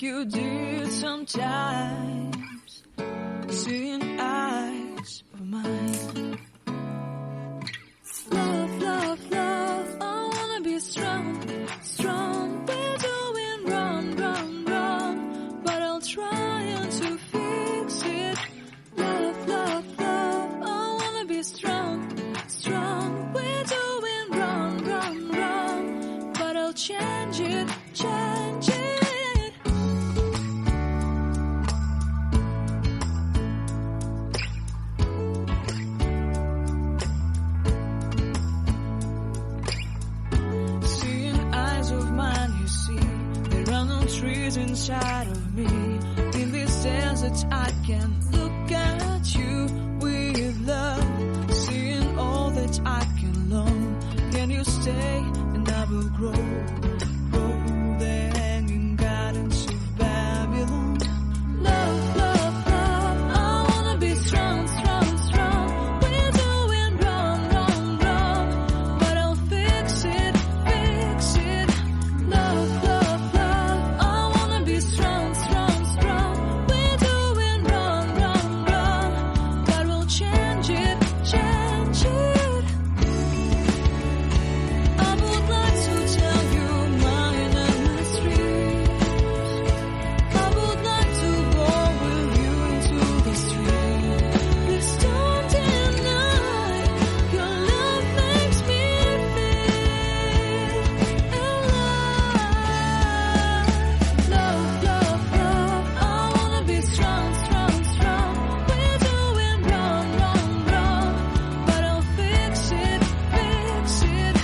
you did sometimes, seeing eyes of mine. Love, love, love, I wanna be strong, strong. We're doing wrong, wrong, wrong, but I'll try to fix it. Love, love, love, I wanna be strong, strong. We're doing wrong, wrong, wrong, but I'll change it, change it. Trees inside of me. In this desert I can look at you with love, seeing all that I can learn. Can you stay and I will grow, grow the hanging gardens of Babylon. Love, love, love, I wanna be strong, strong, strong. We're doing wrong, wrong, wrong, but I'll fix it, fix it. Love, love, strong, strong, strong. We're doing wrong, wrong, wrong, but we'll change it, change it. I would like to tell you my mysteries. I would like to go with you into the street. Please don't deny your love makes me feel alive. Love, love, love, I wanna be strong, strong, strong. We're doing wrong, wrong, wrong, but I'll fix it, fix it.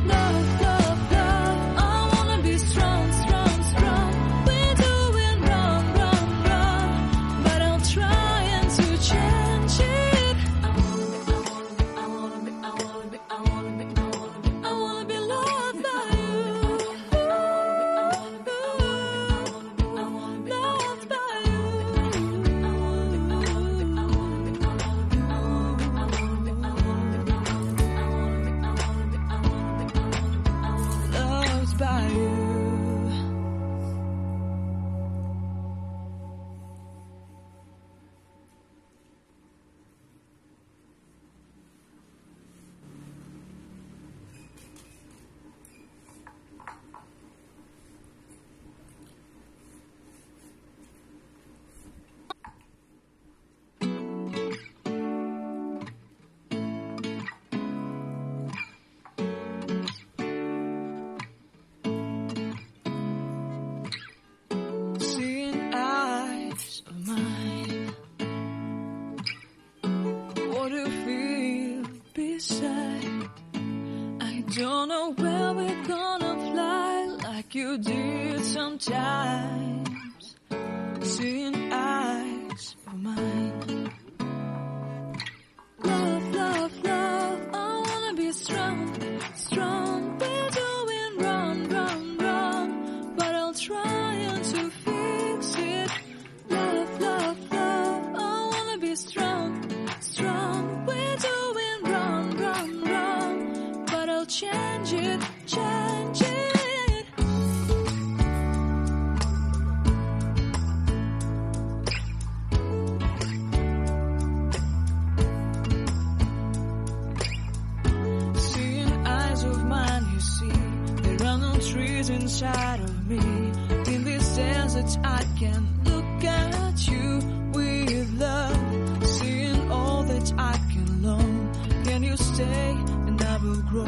Love, love, love, I wanna be strong, strong, strong. We're doing wrong, wrong, wrong, but I'll try to change it. I wanna be loved by you. Loved by you. Loved by you. Seeing eyes of mine. What do you feel beside? I don't know where we're gonna fly like you did sometimes. Seeing eyes of mine. Love, love, love, I wanna be strong, strong. We're doing wrong, wrong, wrong, but I'll try to fix it. Love, love, love, I wanna be strong, strong. We're doing wrong, wrong, wrong, but I'll change it, change it. Seeing eyes of mine, you see, there are no trees inside of me. In this desert I can look at you with love, seeing all that I can learn. Can you stay and I will grow,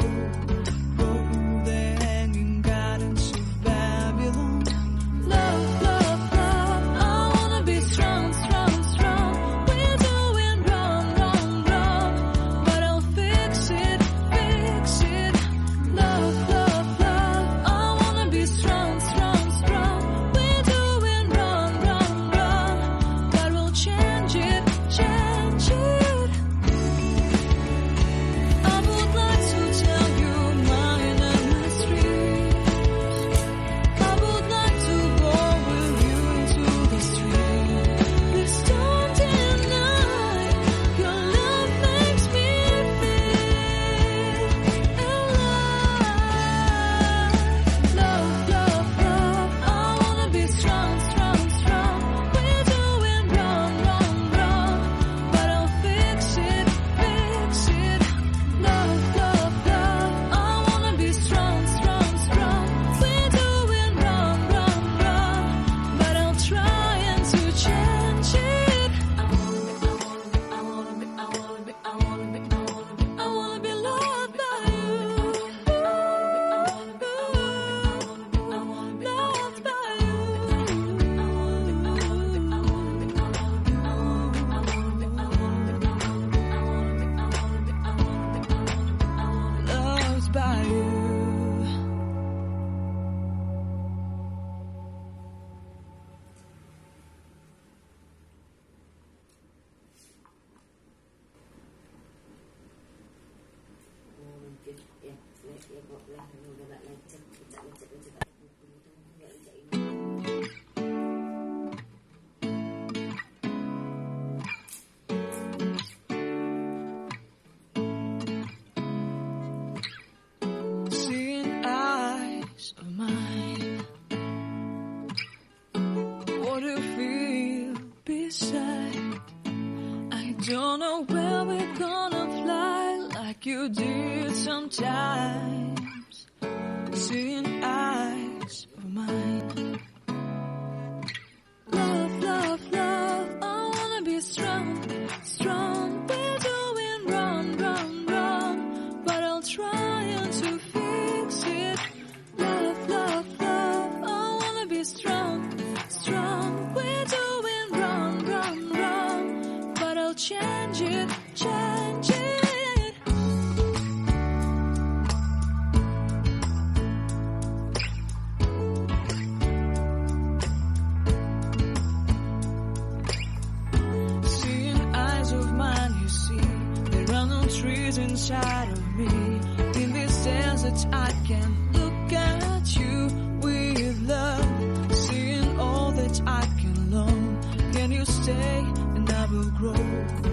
grow the hanging gardens of Babylon. Love, love, love, I wanna be strong, strong, strong. We're doing wrong, wrong, wrong, but I'll fix it, fix it. Love, love, love, I wanna be strong, strong, strong. We're doing Seeing eyes of mine, what do you feel beside? I don't know where we're gonna fly like you did sometimes. Seeing eyes of mine. Love, love, love, I wanna be strong, strong. We're doing wrong, wrong, wrong, but I'll try to fix it. Love, love, love, I wanna be strong, strong. We're doing wrong, wrong, wrong, but I'll change it, change it. Seeing eyes of mine, you see, there are no trees inside of me. In this desert, I can look at you with love. Seeing all that I can learn. Can you stay and I will grow?